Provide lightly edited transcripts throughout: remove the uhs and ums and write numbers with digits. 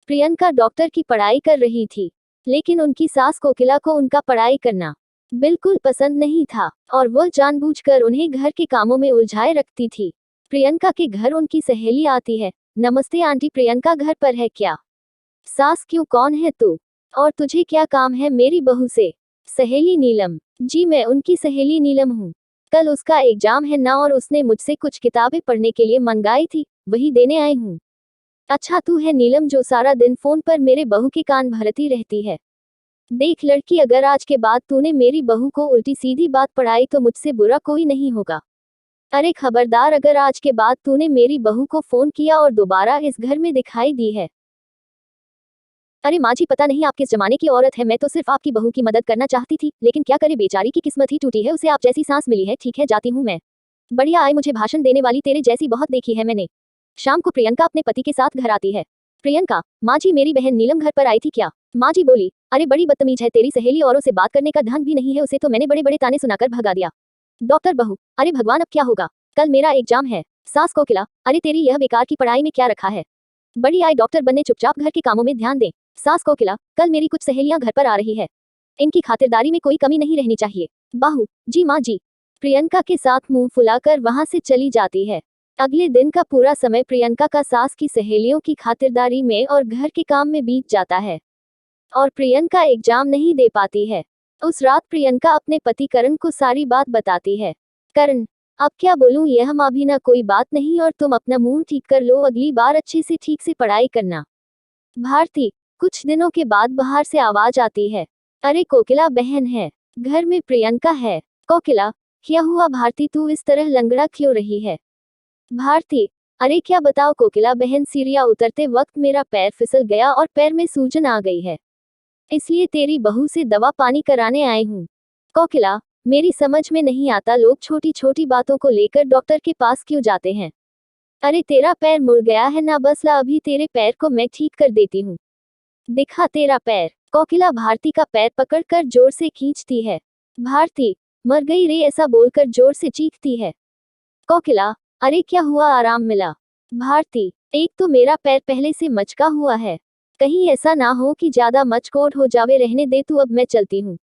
Priyanka doctor की पढ़ाई कर रही थी, लेकिन उनकी सास कोकिला को उनका पढ़ाई करना बिल्कुल पसंद नहीं था और वह जानबूझकर उन्हें घर के कामों में उलझाए रखती थी। प्रियंका के घर उनकी सहेली आती है। नमस्ते आंटी, प्रियंका घर पर है क्या? सास क्यों, कौन है तू और तुझे क्या काम है मेरी बहू से? सहेली नीलम। जी मैं उनकी सहेली नीलम हूँ। कल उसका एग्जाम है ना और उसने मुझसे कुछ किताबें पढ़ने के लिए मंगाई थी, वही देने आई हूँ। अच्छा तू है नीलम जो सारा दिन फोन पर मेरे बहू के कान भरती रहती है? देख लड़की, अगर आज के बाद तूने मेरी बहू को उल्टी सीधी बात पढ़ाई तो मुझसे बुरा कोई नहीं होगा। अरे खबरदार, अगर आज के बाद तूने मेरी बहू को फोन किया और दोबारा इस घर में दिखाई दी है। अरे माँ जी, पता नहीं आप किस जमाने की औरत है, मैं तो सिर्फ आपकी बहू की मदद करना चाहती थी, लेकिन क्या करे, बेचारी की किस्मत ही टूटी है, उसे आप जैसी सांस मिली है। ठीक है, जाती हूँ मैं। बढ़िया आए, मुझे भाषण देने वाली तेरे जैसी बहुत देखी है मैंने। शाम को प्रियंका अपने पति के साथ घर आती है। प्रियंका, माँ जी मेरी बहन नीलम घर पर आई थी क्या? माँ जी बोली, अरे बड़ी बदतमीज है, तेरी सहेली औरों से बात करने का ढंग भी नहीं है, उसे तो मैंने बड़े बड़े ताने सुनाकर भगा दिया। डॉक्टर बहू, अरे भगवान अब क्या होगा, कल मेरा एग्जाम है। सास कोकिला, अरे तेरी यह बेकार की पढ़ाई में क्या रखा है? बड़ी आई डॉक्टर बनने, चुपचाप घर के कामों में ध्यान दे। सास कोकिला, कल मेरी कुछ सहेलियां घर पर आ रही है, इनकी खातिरदारी में कोई कमी नहीं रहनी चाहिए। बहू, जी माँ जी। प्रियंका के साथ मुंह फुलाकर वहां से चली जाती है। अगले दिन का पूरा समय प्रियंका का सास की सहेलियों की खातिरदारी में और घर के काम में बीत जाता है और प्रियंका एग्जाम नहीं दे पाती है। उस रात प्रियंका अपने पति करण को सारी बात बताती है। करण, अब क्या बोलूं, यह माँ भी ना कोई बात नहीं और तुम अपना मुंह ठीक कर लो, अगली बार अच्छे से ठीक से पढ़ाई करना। भारती। कुछ दिनों के बाद बाहर से आवाज आती है, अरे कोकिला बहन है, घर में प्रियंका है। कोकिला, क्या हुआ भारती, तू इस तरह लंगड़ा क्यों रही है? भारती, अरे क्या बताओ कोकिला बहन, सीढ़ियां उतरते वक्त मेरा पैर फिसल गया और पैर में सूजन आ गई है, इसलिए तेरी बहू से दवा पानी कराने आई हूँ। कोकिला, मेरी समझ में नहीं आता, लोग छोटी छोटी बातों को लेकर डॉक्टर के पास क्यों जाते हैं? अरे तेरा पैर मुड़ गया है ना, बस ला, अभी तेरे पैर को मैं ठीक कर देती हूँ। दिखा तेरा पैर। कोकिला भारती का पैर पकड़कर जोर से खींचती है। भारती, मर गई रे, ऐसा बोलकर जोर से चीखती है। कोकिला, अरे क्या हुआ, आराम मिला? भारती, एक तो मेरा पैर पहले से मचका हुआ है, कहीं ऐसा ना हो कि ज्यादा मचकोट हो जावे, रहने दे तू, अब मैं चलती हूँ।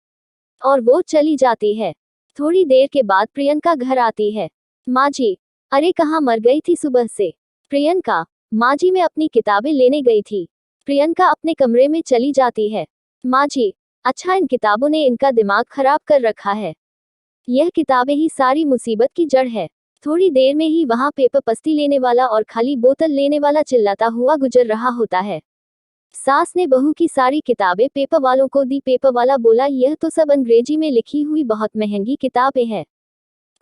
और वो चली जाती है। थोड़ी देर के बाद प्रियंका घर आती है। माँ जी, अरे कहाँ मर गई थी सुबह से? प्रियंका, माँ जी मैं अपनी किताबें लेने गई थी। प्रियंका अपने कमरे में चली जाती है। माँ जी, अच्छा, इन किताबों ने इनका दिमाग खराब कर रखा है, यह किताबें ही सारी मुसीबत की जड़ है। थोड़ी देर में ही वहाँ पेपर पस्ती लेने वाला और खाली बोतल लेने वाला चिल्लाता हुआ गुजर रहा होता है। सास ने बहू की सारी किताबें पेपर वालों को दी। पेपर वाला बोला, यह तो सब अंग्रेजी में लिखी हुई बहुत महंगी किताबें हैं।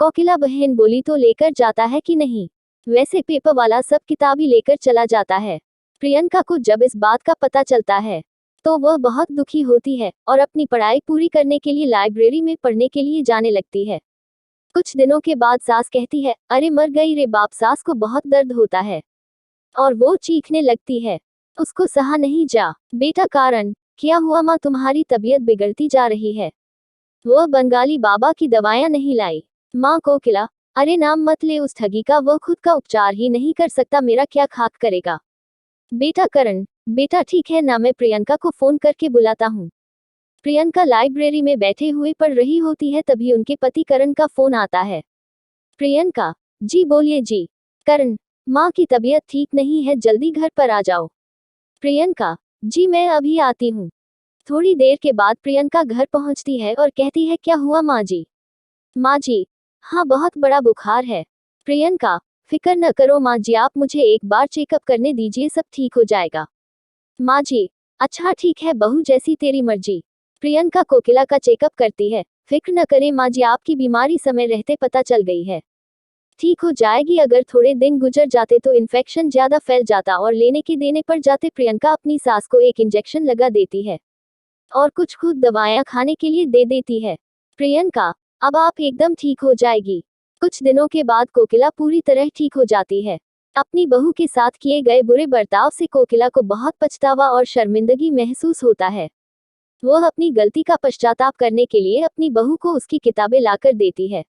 कोकिला बहन बोली, तो लेकर जाता है कि नहीं? वैसे पेपर वाला सब किताबें लेकर चला जाता है। प्रियंका को जब इस बात का पता चलता है तो वह बहुत दुखी होती है और अपनी पढ़ाई पूरी करने के लिए लाइब्रेरी में पढ़ने के लिए जाने लगती है। कुछ दिनों के बाद सास कहती है, अरे मर गई रे बाप। सास को बहुत दर्द होता है और वो चीखने लगती है, उसको सहा नहीं जा। बेटा कारण, क्या हुआ माँ, तुम्हारी तबीयत बिगड़ती जा रही है। वह बंगाली बाबा की दवाएं नहीं लाई। माँ कोकिला, अरे नाम मत ले उस ठगी का, वह खुद का उपचार ही नहीं कर सकता, मेरा क्या खाक करेगा। बेटा करण, बेटा ठीक है ना, मैं प्रियंका को फोन करके बुलाता हूँ। प्रियंका लाइब्रेरी में बैठे हुए पढ़ रही होती है, तभी उनके पति करण का फोन आता है। प्रियंका, जी बोलिए जी। करण, माँ की तबीयत ठीक नहीं है, जल्दी घर पर आ जाओ। प्रियंका, जी मैं अभी आती हूँ। थोड़ी देर के बाद प्रियंका घर पहुँचती है और कहती है, क्या हुआ माँ जी? माँ जी, हाँ बहुत बड़ा बुखार है। प्रियंका, फिक्र न करो माँ जी, आप मुझे एक बार चेकअप करने दीजिए, सब ठीक हो जाएगा। माँ जी, अच्छा ठीक है बहू, जैसी तेरी मर्जी। प्रियंका कोकिला का चेकअप करती है। फिक्र न करें माँ जी, आपकी बीमारी समय रहते पता चल गई है, ठीक हो जाएगी। अगर थोड़े दिन गुजर जाते तो इन्फेक्शन ज्यादा फैल जाता और लेने के देने पड़ जाते। प्रियंका अपनी सास को एक इंजेक्शन लगा देती है और कुछ खुद दवाएं खाने के लिए दे देती है। प्रियंका, अब आप एकदम ठीक हो जाएगी। कुछ दिनों के बाद कोकिला पूरी तरह ठीक हो जाती है। अपनी बहू के साथ किए गए बुरे बर्ताव से कोकिला को बहुत पछतावा और शर्मिंदगी महसूस होता है। वह अपनी गलती का पश्चाताप करने के लिए अपनी बहू को उसकी किताबें लाकर देती है।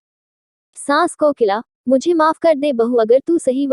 सास कोकिला, मुझे माफ कर दे बहू, अगर तू सही वक्त